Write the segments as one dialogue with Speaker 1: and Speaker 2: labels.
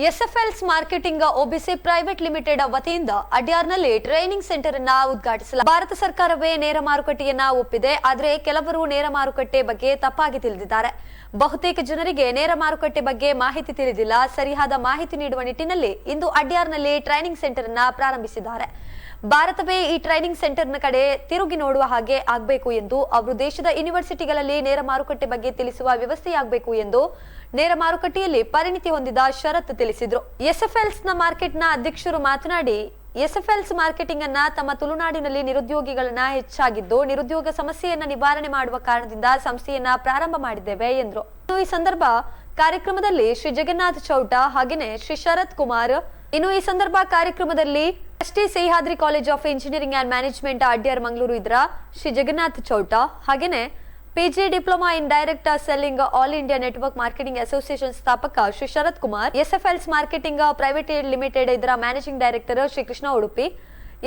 Speaker 1: ಎಸ್ಎಫ್ಎಲ್ಸ್ marketing OBC private limited ವತಿಯಿಂದ ಅಡ್ಯಾರ್ನಲ್ಲಿ training centre ಅನ್ನು ಉದ್ಘಾಟಿಸಲಾಗಿದೆ. ಭಾರತ ಸರ್ಕಾರವೇ ನೇರ ಮಾರುಕಟ್ಟೆಯನ್ನ ಒಪ್ಪಿದೆ, ಆದರೆ ಕೆಲವರು ನೇರ ಮಾರುಕಟ್ಟೆ ಬಗ್ಗೆ ತಪ್ಪಾಗಿ ತಿಳಿದಿದ್ದಾರೆ. ಬಹುತೇಕ ಜನರಿಗೆ ನೇರ ಮಾರುಕಟ್ಟೆ ಬಗ್ಗೆ ಮಾಹಿತಿ ತಿಳಿದಿಲ್ಲ. ಸರಿಯಾದ ಮಾಹಿತಿ ನೀಡುವ ನಿಟ್ಟಿನಲ್ಲಿ ಇಂದು ಅಡ್ಯಾರ್ನಲ್ಲಿ ಟ್ರೈನಿಂಗ್ ಸೆಂಟರ್ ಅನ್ನು ಪ್ರಾರಂಭಿಸಿದ್ದಾರೆ. ಭಾರತವೇ ಈ ಟ್ರೈನಿಂಗ್ ಸೆಂಟರ್ನ ಕಡೆ ತಿರುಗಿ ನೋಡುವ ಹಾಗೆ ಆಗಬೇಕು ಎಂದು ಅವರು ದೇಶದ ಯೂನಿವರ್ಸಿಟಿಗಳಲ್ಲಿ ನೇರ ಮಾರುಕಟ್ಟೆ ಬಗ್ಗೆ ತಿಳಿಸುವ ವ್ಯವಸ್ಥೆಯಾಗಬೇಕು ಎಂದು ನೇರ ಮಾರುಕಟ್ಟೆಯಲ್ಲಿ ಪರಿಣಿತಿ ಹೊಂದಿದ ಶರತ್ ತಿಳಿಸಿದ್ರು. ಎಸ್ಎಫ್ಎಲ್ಸ್ ನ ಮಾರ್ಕೆಟ್ನ ಅಧ್ಯಕ್ಷರು ಮಾತನಾಡಿ, ಎಸ್ಎಫ್ಎಲ್ಸ್ ಮಾರ್ಕೆಟಿಂಗ್ ಅನ್ನ ತಮ್ಮ ತುಳುನಾಡಿನಲ್ಲಿ ನಿರುದ್ಯೋಗಿಗಳನ್ನ ಹೆಚ್ಚಾಗಿದ್ದು ನಿರುದ್ಯೋಗ ಸಮಸ್ಯೆಯನ್ನ ನಿವಾರಣೆ ಮಾಡುವ ಕಾರಣದಿಂದ ಸಂಸ್ಥೆಯನ್ನ ಪ್ರಾರಂಭ ಮಾಡಿದ್ದೇವೆ ಎಂದರು. ಈ ಸಂದರ್ಭ ಕಾರ್ಯಕ್ರಮದಲ್ಲಿ ಶ್ರೀ ಜಗನ್ನಾಥ್ ಚೌಟ ಹಾಗೆಯೇ ಶ್ರೀ ಶರತ್ ಕುಮಾರ್, ಇನ್ನು ಈ ಸಂದರ್ಭ ಕಾರ್ಯಕ್ರಮದಲ್ಲಿ trustee Sahyadri college of engineering and management Adyar Mangaluru ಇದರ ಶ್ರೀ ಜಗನ್ನಾಥ್ ಚೌಟ ಹಾಗೆಯೇ PG diploma in direct selling all India network marketing association ಸ್ಥಾಪಕ Shri Sharath Kumar, SFLS marketing private limited ಇದರ managing director Shri Krishna Udupi,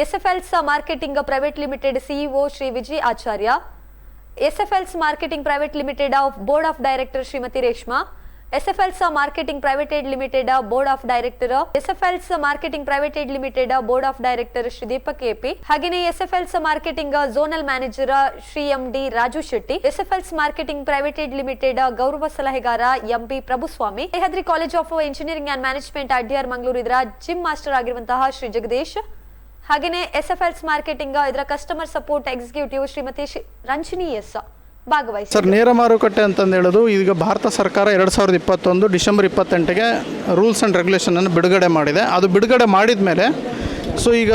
Speaker 1: SFLS marketing private limited CEO Shri Vijay Acharya, SFLS marketing private limited board of director Shrimati Reshma, SFLS marketing private limited board of director, SFLS marketing private limited board of director Shri Deepak AP, ಹಾಗೆಯೇ SFLS marketing zonal manager Shri MD Raju Shetty, SFLS marketing private limited ಗೌರವ ಸಲಹೆಗಾರ MB Prabhuswamy, Sahyadri college of engineering and management Adyar Mangaluru ಇದರ gym master ಆಗಿರುವಂತಹ ಶ್ರೀ ಜಗದೀಶ್, ಹಾಗೆಯೇ SFLS marketing ಇದರ customer support executive Shrimati Ranjini S ಭಾಗವಹಿಸಿ.
Speaker 2: Sir, ನೇರ ಮಾರುಕಟ್ಟೆ ಅಂತಂದು ಹೇಳೋದು ಈಗ ಭಾರತ ಸರ್ಕಾರ 2021 ಡಿಸೆಂಬರ್ 28ಗೆ ರೂಲ್ಸ್ ಆ್ಯಂಡ್ ರೆಗ್ಯುಲೇಷನನ್ನು ಬಿಡುಗಡೆ ಮಾಡಿದೆ. ಅದು ಬಿಡುಗಡೆ ಮಾಡಿದ ಮೇಲೆ ಈಗ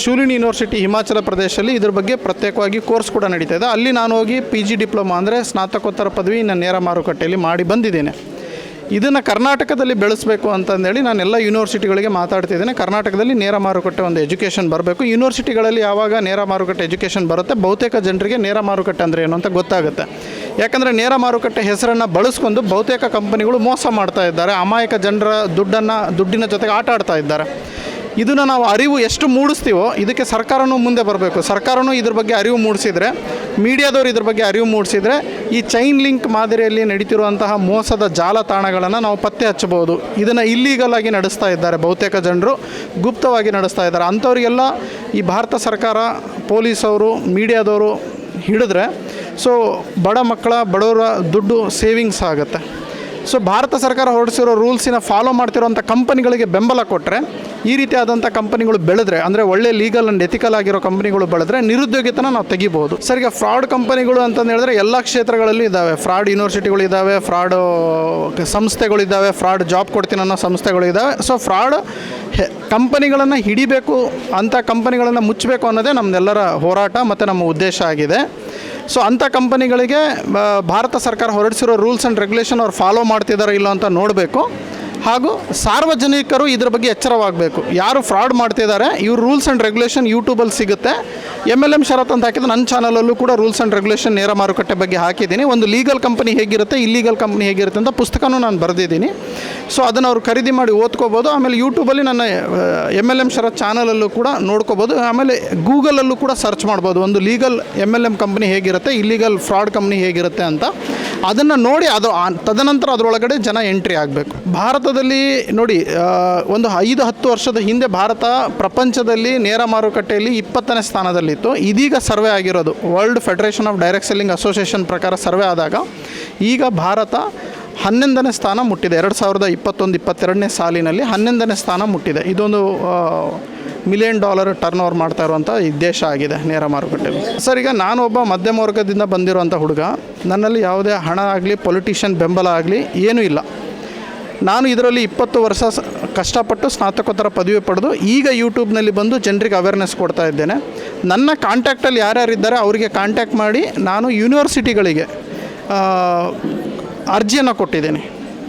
Speaker 2: ಶೂಲಿನಿ ಯೂನಿವರ್ಸಿಟಿ ಹಿಮಾಚಲ ಪ್ರದೇಶದಲ್ಲಿ ಇದ್ರ ಬಗ್ಗೆ ಪ್ರತ್ಯೇಕವಾಗಿ ಕೋರ್ಸ್ ಕೂಡ ನಡೀತಾ ಇದೆ. ಅಲ್ಲಿ ನಾನು ಹೋಗಿ PG ಡಿಪ್ಲೊಮಾ ಅಂದರೆ ಸ್ನಾತಕೋತ್ತರ ಪದವಿ ನಾನು ನೇರ ಮಾರುಕಟ್ಟೆಯಲ್ಲಿ ಮಾಡಿ ಬಂದಿದ್ದೇನೆ. ಇದನ್ನು ಕರ್ನಾಟಕದಲ್ಲಿ ಬೆಳೆಸಬೇಕು ಅಂತಂದೇಳಿ ನಾನು ಎಲ್ಲ ಯೂನಿವರ್ಸಿಟಿಗಳಿಗೆ ಮಾತಾಡ್ತಿದ್ದೇನೆ. ಕರ್ನಾಟಕದಲ್ಲಿ ನೇರ ಮಾರುಕಟ್ಟೆ ಒಂದು ಎಜುಕೇಷನ್ ಬರಬೇಕು. ಯೂನಿವರ್ಸಿಟಿಗಳಲ್ಲಿ ಯಾವಾಗ ನೇರ ಮಾರುಕಟ್ಟೆ ಎಜುಕೇಷನ್ ಬರುತ್ತೆ, ಬಹುತೇಕ ಜನರಿಗೆ ನೇರ ಮಾರುಕಟ್ಟೆ ಅಂದರೆ ಏನು ಅಂತ ಗೊತ್ತಾಗುತ್ತೆ. ಯಾಕಂದರೆ ನೇರ ಮಾರುಕಟ್ಟೆ ಹೆಸರನ್ನು ಬಳಸ್ಕೊಂಡು ಬಹುತೇಕ ಕಂಪನಿಗಳು ಮೋಸ ಮಾಡ್ತಾ ಇದ್ದಾರೆ. ಅಮಾಯಕ ಜನರ ದುಡ್ಡಿನ ಜೊತೆಗೆ ಆಟ ಆಡ್ತಾ ಇದ್ದಾರೆ. ಇದನ್ನು ನಾವು ಅರಿವು ಎಷ್ಟು ಮೂಡಿಸ್ತೀವೋ ಇದಕ್ಕೆ ಸರ್ಕಾರನೂ ಮುಂದೆ ಬರಬೇಕು. ಸರ್ಕಾರನೂ ಇದ್ರ ಬಗ್ಗೆ ಅರಿವು ಮೂಡಿಸಿದರೆ, ಮೀಡಿಯಾದವರು ಇದ್ರ ಬಗ್ಗೆ ಅರಿವು ಮೂಡಿಸಿದರೆ ಈ ಚೈನ್ ಲಿಂಕ್ ಮಾದರಿಯಲ್ಲಿ ನಡೀತಿರುವಂತಹ ಮೋಸದ ಜಾಲತಾಣಗಳನ್ನು ನಾವು ಪತ್ತೆ ಹಚ್ಚಬಹುದು. ಇದನ್ನು ಇಲ್ಲೀಗಲ್ ಆಗಿ ನಡೆಸ್ತಾ ಇದ್ದಾರೆ, ಬಹುತೇಕ ಜನರು ಗುಪ್ತವಾಗಿ ನಡೆಸ್ತಾ ಇದ್ದಾರೆ. ಅಂಥವರಿಗೆಲ್ಲ ಈ ಭಾರತ ಸರ್ಕಾರ, ಪೊಲೀಸವರು, ಮೀಡಿಯಾದವರು ಹಿಡಿದ್ರೆ ಬಡವರ ದುಡ್ಡು ಸೇವಿಂಗ್ಸ್ ಆಗುತ್ತೆ. ಭಾರತ ಸರ್ಕಾರ ಹೊರಡಿಸಿರೋ ರೂಲ್ಸಿನ ಫಾಲೋ ಮಾಡ್ತಿರೋಂಥ ಕಂಪನಿಗಳಿಗೆ ಬೆಂಬಲ ಕೊಟ್ಟರೆ, ಈ ರೀತಿಯಾದಂಥ ಕಂಪನಿಗಳು ಬೆಳೆದ್ರೆ, ಅಂದರೆ ಒಳ್ಳೆ ಲೀಗಲ್ ಆ್ಯಂಡ್ ಎಥಿಕಲ್ ಆಗಿರೋ ಕಂಪನಿಗಳು ಬೆಳೆದ್ರೆ ನಿರುದ್ಯೋಗಿತನ ನಾವು ತೆಗಿಬೋದು. ಸರ್, ಈಗ ಫ್ರಾಡ್ ಕಂಪನಿಗಳು ಅಂತಂದು ಹೇಳಿದ್ರೆ ಎಲ್ಲ ಕ್ಷೇತ್ರಗಳಲ್ಲಿ ಇದ್ದಾವೆ. ಫ್ರಾಡ್ ಯೂನಿವರ್ಸಿಟಿಗಳು ಇದ್ದಾವೆ, ಫ್ರಾಡ್ ಸಂಸ್ಥೆಗಳಿದ್ದಾವೆ, ಫ್ರಾಡ್ ಜಾಬ್ ಕೊಡ್ತೀನಿ ಅನ್ನೋ ಸಂಸ್ಥೆಗಳು ಇದ್ದಾವೆ. ಫ್ರಾಡ್ ಕಂಪನಿಗಳನ್ನು ಹಿಡಿಬೇಕು, ಅಂಥ ಕಂಪನಿಗಳನ್ನು ಮುಚ್ಚಬೇಕು ಅನ್ನೋದೇ ನಮ್ಮೆಲ್ಲರ ಹೋರಾಟ ಮತ್ತು ನಮ್ಮ ಉದ್ದೇಶ ಆಗಿದೆ. ಅಂಥ ಕಂಪನಿಗಳಿಗೆ ಭಾರತ ಸರ್ಕಾರ ಹೊರಡಿಸಿರೋ ರೂಲ್ಸ್ ಆ್ಯಂಡ್ ರೆಗ್ಯುಲೇಷನ್ ಅವ್ರು ಫಾಲೋ ಮಾಡ್ತಿದ್ದಾರೋ ಇಲ್ಲ ಅಂತ ನೋಡಬೇಕು. ಹಾಗೂ ಸಾರ್ವಜನಿಕರು ಇದ್ರ ಬಗ್ಗೆ ಎಚ್ಚರವಾಗಬೇಕು. ಯಾರು ಫ್ರಾಡ್ ಮಾಡ್ತಿದ್ದಾರೆ, ಇವ್ರ ರೂಲ್ಸ್ ಆ್ಯಂಡ್ ರೆಗ್ಯುಲೇಷನ್ ಯೂಟ್ಯೂಬಲ್ಲಿ ಸಿಗುತ್ತೆ. MLM ಶರತ್ ಅಂತ ಹಾಕಿದ್ರೆ ನನ್ನ ಚಾನಲಲ್ಲೂ ಕೂಡ ರೂಲ್ಸ್ ಆ್ಯಂಡ್ ರೆಗ್ಯುಲೇಷನ್ ನೇರ ಮಾರುಕಟ್ಟೆ ಬಗ್ಗೆ ಹಾಕಿದ್ದೀನಿ. ಒಂದು ಲೀಗಲ್ ಕಂಪನಿ ಹೇಗಿರುತ್ತೆ, ಇಲ್ಲೀಗಲ್ ಕಂಪನಿ ಹೇಗಿರುತ್ತೆ ಅಂತ ಪುಸ್ತಕನೂ ನಾನು ಬರೆದಿದ್ದೀನಿ. ಅದನ್ನು ಅವ್ರು ಖರೀದಿ ಮಾಡಿ ಓದ್ಕೋಬೋದು. ಆಮೇಲೆ ಯೂಟ್ಯೂಬಲ್ಲಿ ನನ್ನ MLM ಶರತ್ ಚಾನಲಲ್ಲೂ ಕೂಡ ನೋಡ್ಕೋಬೋದು. ಆಮೇಲೆ ಗೂಗಲಲ್ಲೂ ಕೂಡ ಸರ್ಚ್ ಮಾಡ್ಬೋದು, ಒಂದು ಲೀಗಲ್ MLM ಕಂಪ್ನಿ ಹೇಗಿರುತ್ತೆ, ಇಲ್ಲೀಗಲ್ ಫ್ರಾಡ್ ಕಂಪ್ನಿ ಹೇಗಿರುತ್ತೆ ಅಂತ. ಅದನ್ನು ನೋಡಿ ತದನಂತರ ಅದರೊಳಗಡೆ ಜನ ಎಂಟ್ರಿ ಆಗಬೇಕು. ಭಾರತದಲ್ಲಿ ನೋಡಿ, ಒಂದು 5-10 ವರ್ಷದ ಹಿಂದೆ ಭಾರತ ಪ್ರಪಂಚದಲ್ಲಿ ನೇರ ಮಾರುಕಟ್ಟೆಯಲ್ಲಿ 20ನೇ ಸ್ಥಾನದಲ್ಲಿತ್ತು. ಇದೀಗ ಸರ್ವೆ ಆಗಿರೋದು world federation of direct selling association ಪ್ರಕಾರ ಸರ್ವೆ ಆದಾಗ ಈಗ ಭಾರತ 11ನೇ ಸ್ಥಾನ ಮುಟ್ಟಿದೆ. 2021-22ನೇ ಸಾಲಿನಲ್ಲಿ 11ನೇ ಸ್ಥಾನ ಮುಟ್ಟಿದೆ. ಇದೊಂದು $1 ಮಿಲಿಯನ್ ಟರ್ನ್ ಓವರ್ ಮಾಡ್ತಾ ಇರುವಂಥ ದೇಶ ಆಗಿದೆ ನೇರ ಮಾರುಕಟ್ಟೆಯಲ್ಲಿ. ಸರ್, ಈಗ ನಾನು ಒಬ್ಬ ಮಧ್ಯಮ ವರ್ಗದಿಂದ ಬಂದಿರುವಂಥ ಹುಡುಗ. ನನ್ನಲ್ಲಿ ಯಾವುದೇ ಹಣ ಆಗಲಿ, ಪೊಲಿಟಿಷಿಯನ್ ಬೆಂಬಲ ಆಗಲಿ ಏನೂ ಇಲ್ಲ. ನಾನು ಇದರಲ್ಲಿ 20 ವರ್ಷ ಕಷ್ಟಪಟ್ಟು ಸ್ನಾತಕೋತ್ತರ ಪದವಿ ಪಡೆದು ಈಗ ಯೂಟ್ಯೂಬ್ನಲ್ಲಿ ಬಂದು ಜನರಿಗೆ ಅವೇರ್ನೆಸ್ ಕೊಡ್ತಾ ಇದ್ದೇನೆ. ನನ್ನ ಕಾಂಟ್ಯಾಕ್ಟಲ್ಲಿ ಯಾರ್ಯಾರಿದ್ದಾರೆ ಅವರಿಗೆ ಕಾಂಟ್ಯಾಕ್ಟ್ ಮಾಡಿ ನಾನು ಯೂನಿವರ್ಸಿಟಿಗಳಿಗೆ ಅರ್ಜಿಯನ್ನು ಕೊಟ್ಟಿದ್ದೀನಿ.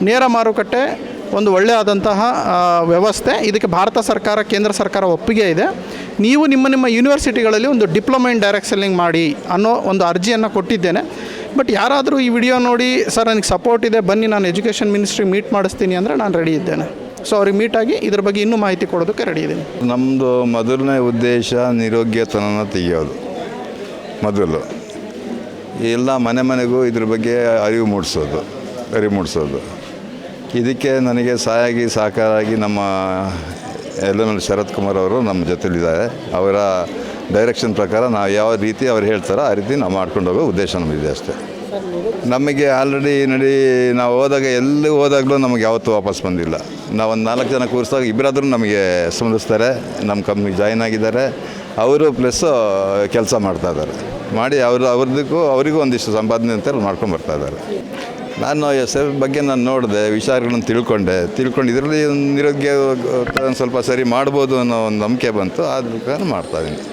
Speaker 2: ನೇರ ಮಾರುಕಟ್ಟೆ ಒಂದು ಒಳ್ಳೆಯದಾದಂತಹ ವ್ಯವಸ್ಥೆ. ಇದಕ್ಕೆ ಭಾರತ ಸರ್ಕಾರ, ಕೇಂದ್ರ ಸರ್ಕಾರ ಒಪ್ಪಿಗೆ ಇದೆ. ನೀವು ನಿಮ್ಮ ಯೂನಿವರ್ಸಿಟಿಗಳಲ್ಲಿ ಒಂದು ಡಿಪ್ಲೊಮಾ ಇನ್ ಡೈರೆಕ್ಟ್ ಸೆಲ್ಲಿಂಗ್ ಮಾಡಿ ಅನ್ನೋ ಒಂದು ಅರ್ಜಿಯನ್ನು ಕೊಟ್ಟಿದ್ದೇನೆ. ಬಟ್ ಯಾರಾದರೂ ಈ ವಿಡಿಯೋ ನೋಡಿ, ಸರ್ ನನಗೆ ಸಪೋರ್ಟ್ ಇದೆ, ಬನ್ನಿ ನಾನು ಎಜುಕೇಷನ್ ಮಿನಿಸ್ಟ್ರಿ ಮೀಟ್ ಮಾಡಿಸ್ತೀನಿ ಅಂದರೆ ನಾನು ರೆಡಿ ಇದ್ದೇನೆ. ಅವ್ರಿಗೆ ಮೀಟಾಗಿ ಇದ್ರ ಬಗ್ಗೆ ಇನ್ನೂ ಮಾಹಿತಿ ಕೊಡೋದಕ್ಕೆ ರೆಡಿ ಇದ್ದೀನಿ.
Speaker 3: ನಮ್ಮದು ಮೊದಲನೇ ಉದ್ದೇಶ ನಿರೋಗ್ಯತನ ತೆಗೆಯೋದು. ಮೊದಲು ಎಲ್ಲ ಮನೆಗೂ ಇದ್ರ ಬಗ್ಗೆ ಅರಿವು ಮೂಡಿಸೋದು. ಇದಕ್ಕೆ ನನಗೆ ಸಹಕಾರಾಗಿ ನಮ್ಮ ಎಲ್ ಶರತ್ ಕುಮಾರ್ ಅವರು ನಮ್ಮ ಜೊತೆಲಿದ್ದಾರೆ. ಅವರ ಡೈರೆಕ್ಷನ್ ಪ್ರಕಾರ ನಾವು ಯಾವ ರೀತಿ ಅವ್ರು ಹೇಳ್ತಾರೋ ಆ ರೀತಿ ನಾವು ಮಾಡ್ಕೊಂಡು ಹೋಗೋ ಉದ್ದೇಶ ನಮಗಿದೆ ಅಷ್ಟೇ. ನಮಗೆ ಆಲ್ರೆಡಿ ನಾವು ಎಲ್ಲಿ ಹೋದಾಗಲೂ ನಮಗೆ ಯಾವತ್ತೂ ವಾಪಸ್ ಬಂದಿಲ್ಲ. ನಾವು ಒಂದು 4 ಜನ ಕೂರಿಸಿದಾಗ ಇಬ್ಬರಾದರೂ ನಮಗೆ ಸ್ಪಂದಿಸ್ತಾರೆ. ನಮ್ಮ ಕಂಪ್ನಿಗೆ ಜಾಯ್ನ್ ಆಗಿದ್ದಾರೆ. ಅವರು ಪ್ಲಸ್ ಕೆಲಸ ಮಾಡ್ತಾಯಿದ್ದಾರೆ. ಮಾಡಿ ಅವರಿಗೂ ಒಂದಿಷ್ಟು ಸಂಪಾದನೆ ಅಂತ ಮಾಡ್ಕೊಂಡು ಬರ್ತಾಯಿದ್ದಾರೆ. ನಾನು SIF ಬಗ್ಗೆ ನಾನು ನೋಡಿದೆ, ವಿಚಾರಗಳನ್ನು ತಿಳ್ಕೊಂಡು ಇದರಲ್ಲಿ ನಿರುದ್ಯೋಗ ಸ್ವಲ್ಪ ಸರಿ ಮಾಡ್ಬೋದು ಅನ್ನೋ ಒಂದು ನಂಬಿಕೆ ಬಂತು. ಆದ ಕಾರಣ ಮಾಡ್ತಾಯಿದ್ದೀನಿ.